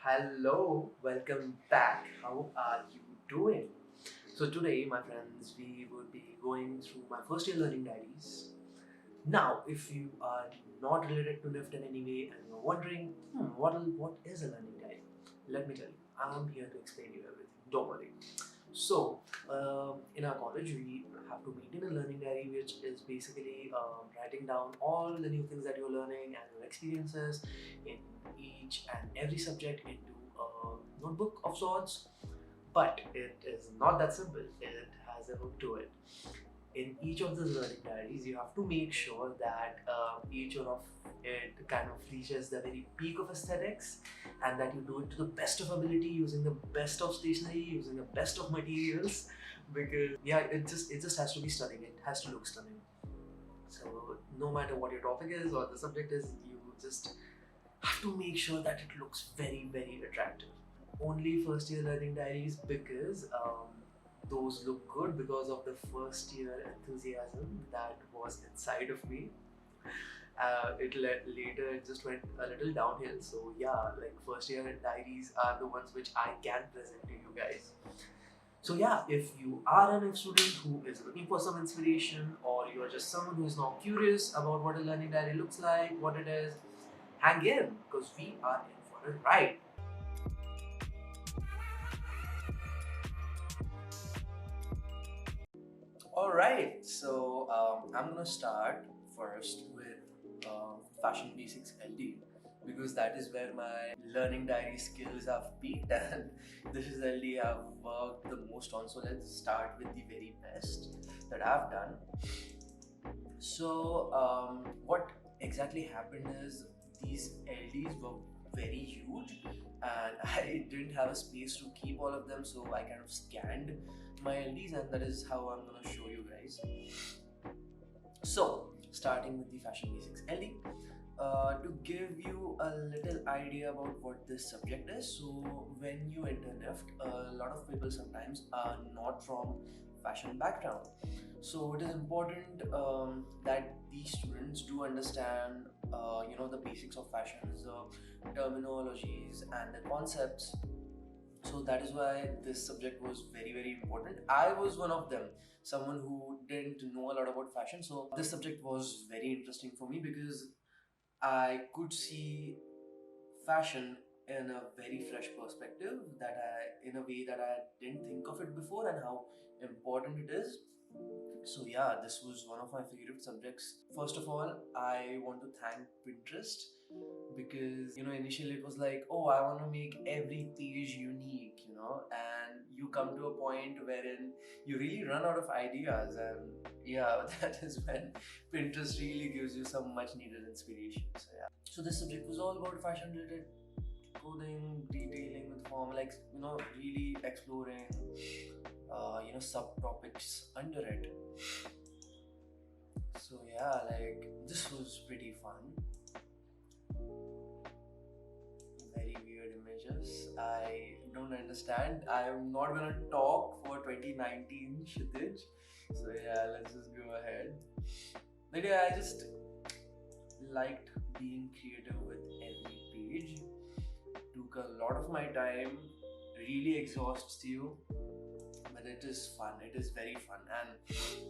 Hello, welcome back. How are you doing? So, today, my friends, we will be going through my first year learning diaries. Now, if you are not related to NIFT in any way and you're wondering, what is a learning diary? Let me tell you, I'm here to explain you everything. Don't worry. So, in our college, we have to maintain a learning diary, which is basically writing down all the new things that you're learning and your experiences in each and every subject into a notebook of sorts. But it is not that simple. It has a hook to it. In each of the learning diaries, you have to make sure that each one of it kind of reaches the very peak of aesthetics, and that you do it to the best of ability, using the best of stationery, using the best of materials. Because yeah, it just has to be stunning. It has to look stunning. So no matter what your topic is or the subject is, you just have to make sure that it looks very attractive. Only first year learning diaries, because those look good because of the first year enthusiasm that was inside of me. Later it just went a little downhill. So yeah, like first year diaries are the ones which I can present to you guys. So yeah, if you are an student who is looking for some inspiration, or you're just someone who is now curious about what a learning diary looks like, what it is, hang in, because we are in for a ride. All right, so I'm gonna start first with Fashion Basics LD, because that is where my learning diary skills have peaked, and this is LD I've worked the most on. So let's start with the very best that I've done. So, what exactly happened is these LDs were very huge, and I didn't have a space to keep all of them, so I kind of scanned my LDs, and that is how I'm gonna show you guys. So, starting with the Fashion Basics LD, to give you a little idea about what this subject is. So, when you enter NIFT, a lot of people sometimes are not from fashion background. So, it is important that these students do understand, the basics of fashions, the terminologies, and the concepts. So that is why this subject was very important. I was one of them, someone who didn't know a lot about fashion. So this subject was very interesting for me, because I could see fashion in a very fresh perspective, that I in a way that I didn't think of it before, and how important it is. So yeah, this was one of my favorite subjects. First of all, I want to thank Pinterest, because initially it was like, oh, I want to make every page unique, and you come to a point wherein you really run out of ideas, and yeah, that is when Pinterest really gives you some much needed inspiration. So yeah, so this subject was all about fashion related clothing, detailing with form, like really exploring subtopics under it. So yeah, like this was pretty fun. Very weird images. I don't understand. I'm not gonna talk for 2019 Kshitij. So yeah, let's just go ahead. But yeah, I just liked being creative with every page. Took a lot of my time, really exhausts you, but it is fun. It is very fun, and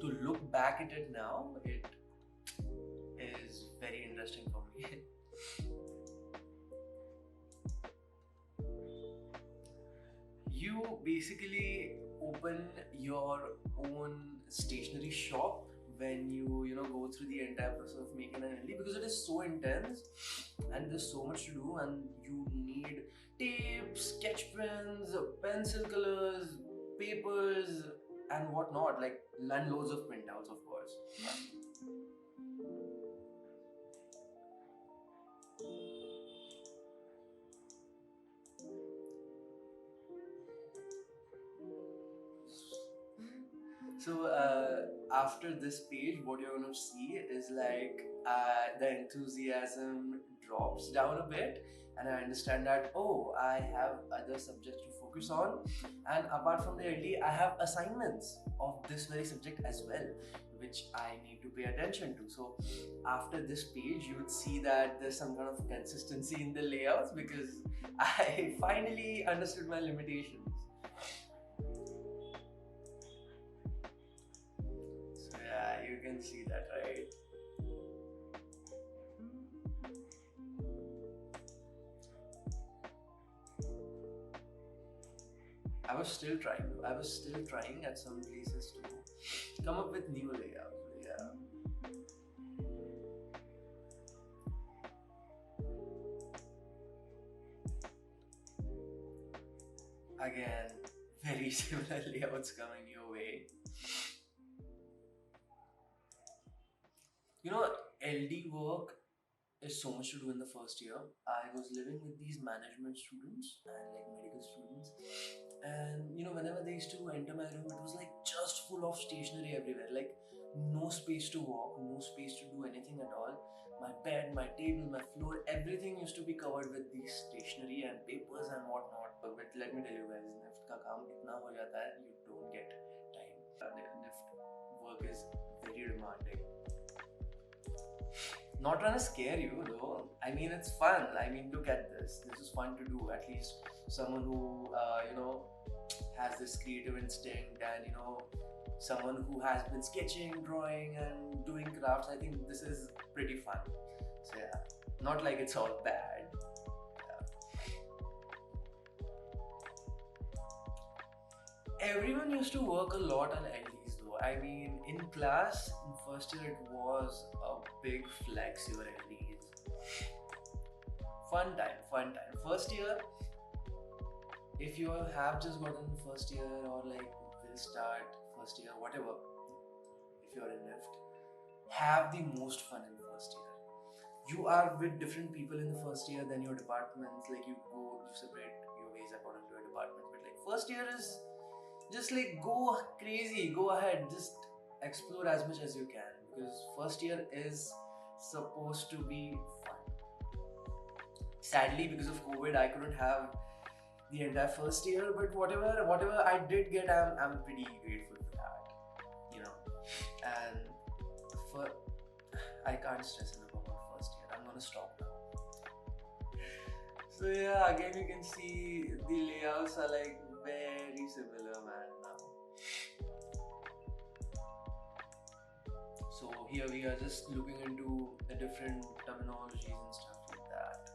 to look back at it now, it is very interesting for me. You basically open your own stationery shop when you go through the entire process of making an LD, because it is so intense and there's so much to do, and you need tapes, sketch pens, pencil colors, papers, and whatnot, like, and loads of printouts, of course. So after this page, what you're going to see is like the enthusiasm drops down a bit, and I understand that, oh, I have other subjects to focus on, and apart from the LD I have assignments of this very subject as well, which I need to pay attention to. So after this page you would see that there's some kind of consistency in the layouts, because I finally understood my limitations. So yeah, you can see that, right? I was still trying at some places to come up with new layouts. Yeah. Again, very similar layouts coming your way. You know, LD work is so much to do in the first year. I was living with these management students and like medical students, and whenever they used to enter my room, it was like just full of stationery everywhere, like no space to walk, no space to do anything at all. My bed, my table, my floor, everything used to be covered with these stationery and papers and whatnot. But let me tell you guys, NIFT का काम इतना हो जाता है, you don't get time. NIFT work is very demanding. Not trying to scare you though. I mean, it's fun. I mean, look at this. This is fun to do. At least someone who, has this creative instinct, and, someone who has been sketching, drawing, and doing crafts. I think this is pretty fun. So, yeah, not like it's all bad. Yeah. Everyone used to work a lot on LDs though. I mean, in class, in first year, it was a big flex your LDs. Fun time, fun time. First year, if you have just gotten first year, or like will start first year, whatever, if you're in NIFT, have the most fun in first year. You are with different people in the first year, then your departments, like you separate your ways according to your department. But like first year is just like go crazy, go ahead, just explore as much as you can, because first year is supposed to be fun. Sadly, because of COVID, I couldn't have the entire first year, but whatever I did get, I'm pretty grateful for that, and for I can't stress enough about first year. I'm gonna stop now. So yeah, again you can see the layouts are like very similar, man. Now, so here we are just looking into the different terminologies and stuff like that.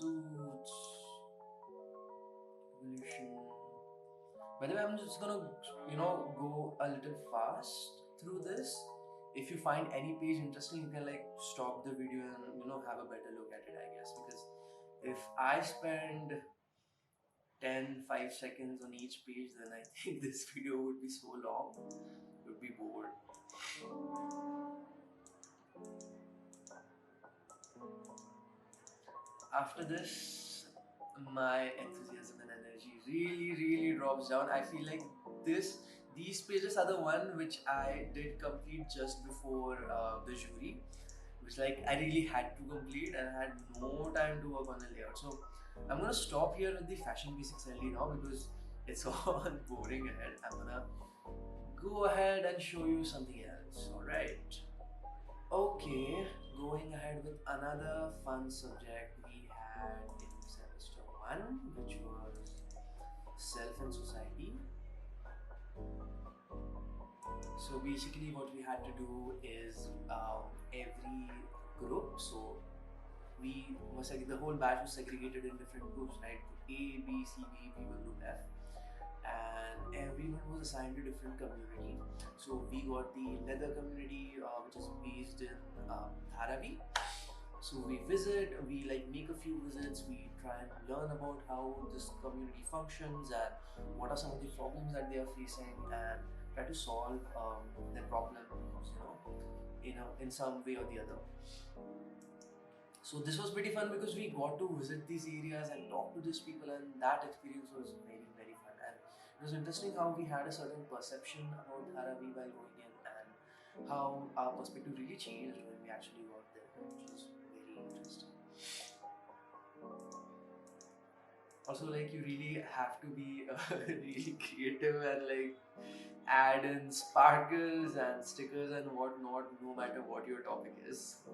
Swatch, evolution. By the way, I'm just gonna go a little fast through this. If you find any page interesting, you can like stop the video and have a better look at it, I guess, because if I spend 5 seconds on each page, then I think this video would be so long, would be bored. After this, my enthusiasm and energy really drops down. I feel like these pages are the one which I did complete just before the jury, which like I really had to complete, and I had no time to work on the layout. So I'm gonna stop here with the fashion basics LD now, because it's all boring ahead. I'm gonna go ahead and show you something else. Alright. Okay, going ahead with another fun subject we had in semester 1, which was self and society. So basically what we had to do is every group, so the whole batch was segregated in different groups, right? A, B, C, D, we were group F, and everyone was assigned to different community. So we got the leather community, which is based in Dharavi. So we like make a few visits, we try and learn about how this community functions and what are some of the problems that they are facing, and try to solve their problems, in some way or the other. So this was pretty fun because we got to visit these areas and talk to these people, and that experience was very fun. And it was interesting how we had a certain perception about Dharavi while going in, and how our perspective really changed when we actually got there, which was very interesting. Also, like, you really have to be really creative and like add in sparkles and stickers and whatnot, no matter what your topic is.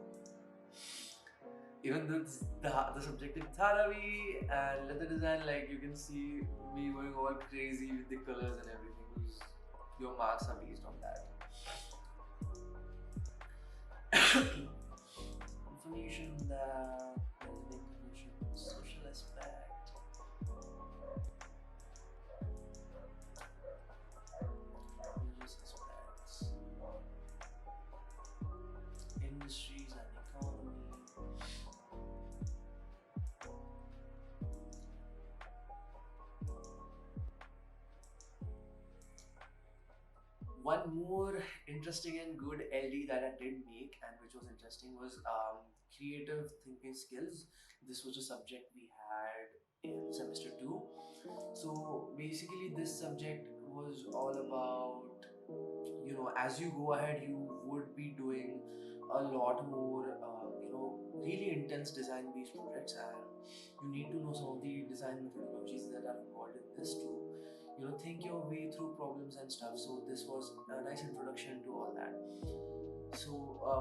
Even though the subject is Dharavi and leather design, like, you can see me going all crazy with the colors and everything because your marks are based on that. Information that information, social aspect, religious aspects, industries and economy. One more interesting and good LD that I did make and which was interesting was creative thinking skills. This was a subject we had in semester 2. So basically this subject was all about, as you go ahead, you would be doing a lot more, really intense design based projects, and you need to know some of the design methodologies that are involved in this to, think your way through problems and stuff. So this was a nice introduction to all that. So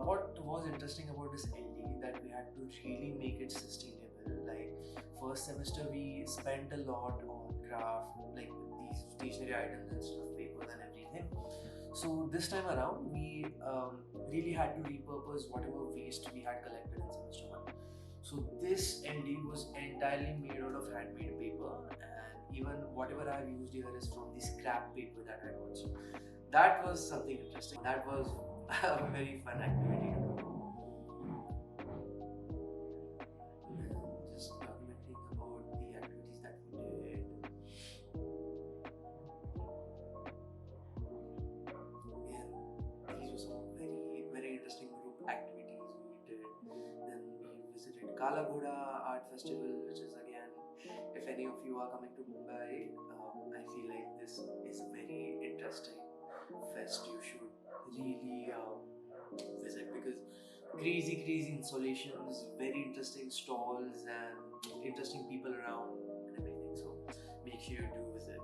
what was interesting about this LD that we had to really make it sustainable. Like, first semester we spent a lot on craft, like these stationery items and stuff, papers and everything. So this time around, we really had to repurpose whatever waste we had collected in semester 1. So this LD was entirely made out of handmade paper, and even whatever I have used here is from the scrap paper that I got. So that was something interesting. That was a very fun activity to do. Just documenting about the activities that we did. Yeah, these were some very interesting group activities we did. Then we visited Kala Ghoda Art Festival, which is, again, if any of you are coming to Mumbai, I feel like this is a very interesting fest. You should really visit because crazy installations, very interesting stalls, and interesting people around and everything. So make sure you do visit.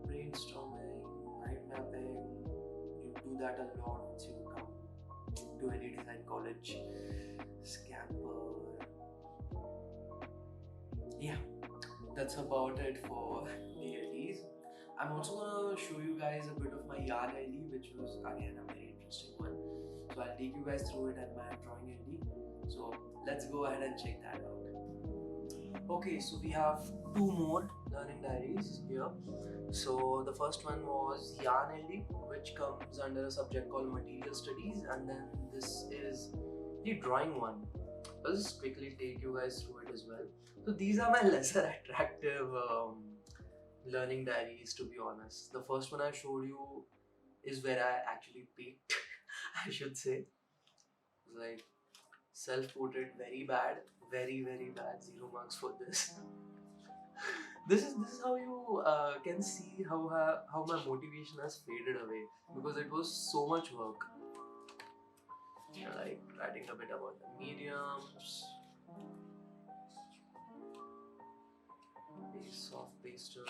Brainstorming, mind mapping, you do that a lot once you come to any design college. Scamper. Yeah, that's about it for the LDs. I'm also gonna show you guys a bit of my yarn LD, which was, again, a very interesting one. So I'll take you guys through it at my drawing LD. So let's go ahead and check that out. Okay, so we have two more learning diaries here. So the first one was yarn LD, which comes under a subject called material studies, and then this is the drawing one. I'll just quickly take you guys through it as well. So these are my lesser attractive learning diaries, to be honest. The first one I showed you is where I actually peaked, I should say. Like, self-portrait, very bad, very bad. 0 marks for this. This is how you can see how my motivation has faded away because it was so much work. Like writing a bit about the mediums, base, soft pastels.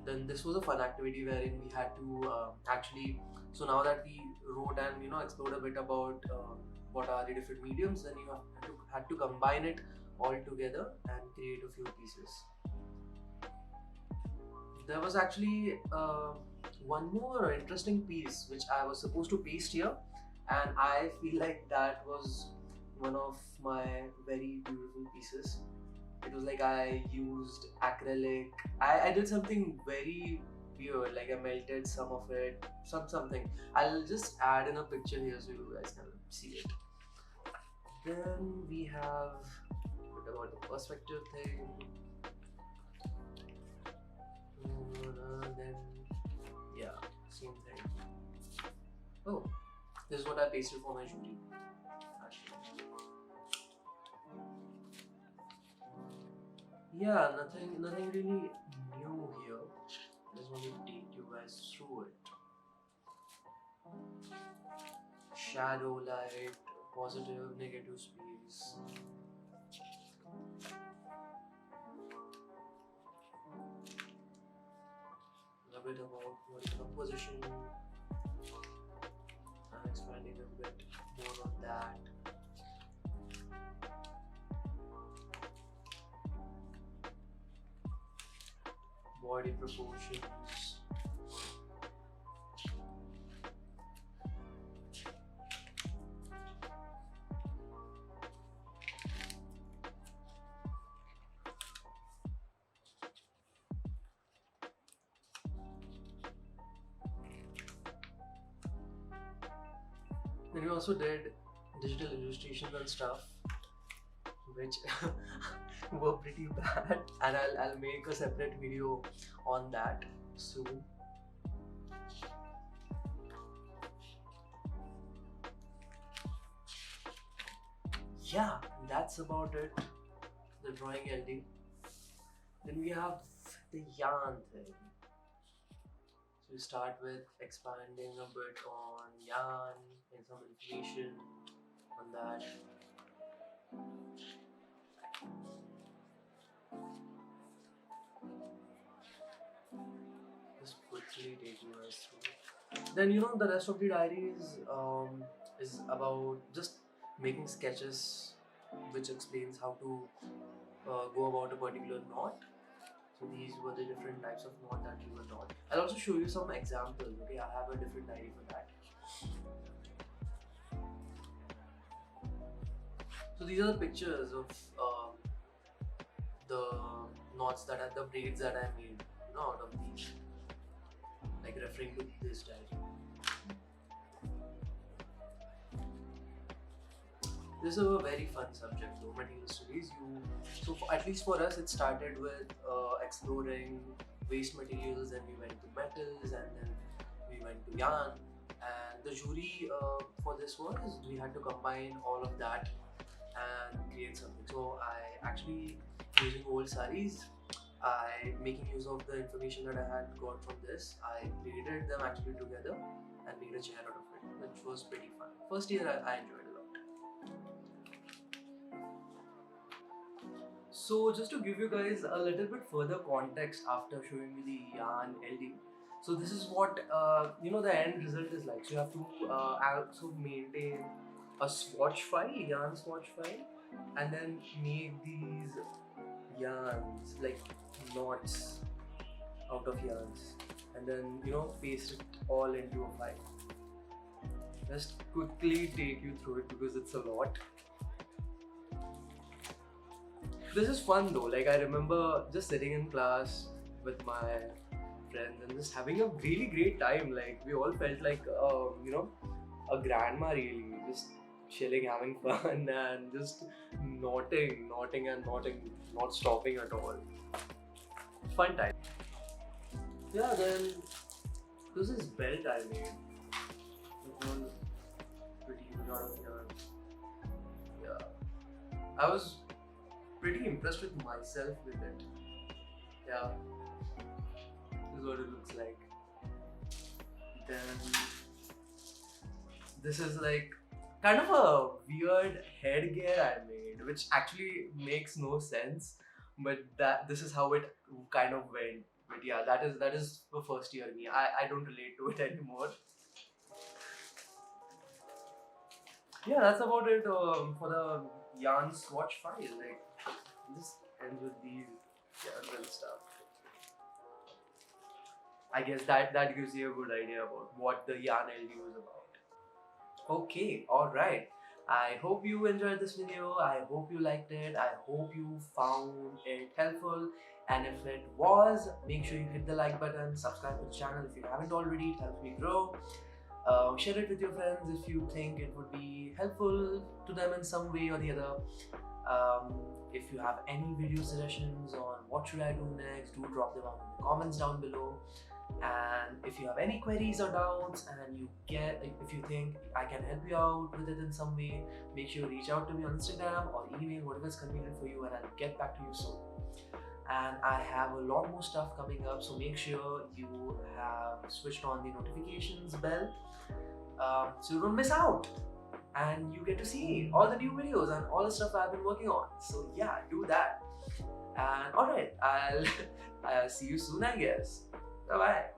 Then this was a fun activity wherein we had to actually. So now that we wrote and explored a bit about what are the different mediums, then you had to combine it all together and create a few pieces. There was actually one more interesting piece which I was supposed to paste here, and I feel like that was one of my very beautiful pieces. It was like I used acrylic. I did something very weird, like I melted some of it, something. I'll just add in a picture here so you guys can see it. Then we have a bit about the perspective thing. Then, yeah, This is what I pasted for my jury. Yeah, nothing really new here. Just want to take you guys through it. Shadow, light, positive, negative space. A bit about what is composition. I'm expanding a bit more on that. Body proportions. Then we also did digital illustrations and stuff, which were pretty bad, and I'll make a separate video on that soon. Yeah, that's about it. The drawing LD. Then we have the yarn thing. So we start with expanding a bit on yarn and some information on that. Just quickly taking us through. Then the rest of the diaries is about just making sketches which explains how to go about a particular knot. So these were the different types of knot that we were taught. I'll also show you some examples. Okay, I have a different diary for that. So these are the pictures of the knots that are the braids that I made, out of these, like referring to this diary. This is a very fun subject though, material studies. At least for us, it started with exploring waste materials, and we went to metals, and then we went to yarn. And the jury for this was we had to combine all of that and create something. So I actually, using old saris, making use of the information that I had got from this, I braided them actually together and made a chair out of it, which was pretty fun. First year I enjoyed it a lot. So just to give you guys a little bit further context after showing you the yarn LD. So this is what the end result is like. So you have to also maintain a swatch file, yarn swatch file, and then make these yarns like knots out of yarns, and then paste it all into a file. Just quickly take you through it because it's a lot. This is fun though. Like I remember just sitting in class with my friends and just having a really great time. Like we all felt like a grandma really, just chilling, having fun, and just knotting, not stopping at all. Fun time. Yeah, then this is belt I made. It was pretty lot of yarn. Yeah, I was pretty impressed with myself with it. Yeah, this is what it looks like. Then this is like kind of a weird headgear I made, which actually makes no sense, but this is how it kind of went. But yeah, that is the first year me. I don't relate to it anymore. Yeah, that's about it for the yarn swatch file. Like this ends with these yarns and stuff. I guess that gives you a good idea about what the yarn LD was about. Okay, alright. I hope you enjoyed this video. I hope you liked it. I hope you found it helpful. And if it was, make sure you hit the like button, subscribe to the channel if you haven't already. It helps me grow. Share it with your friends if you think it would be helpful to them in some way or the other. If you have any video suggestions on what should I do next, do drop them in the comments down below. And if you have any queries or doubts, and if you think I can help you out with it in some way, make sure you reach out to me on Instagram or email, whatever is convenient for you, and I'll get back to you soon. And I have a lot more stuff coming up, so make sure you have switched on the notifications bell, so you don't miss out and you get to see all the new videos and all the stuff I've been working on. So yeah, do that. And alright, I'll see you soon, I guess. Bye bye.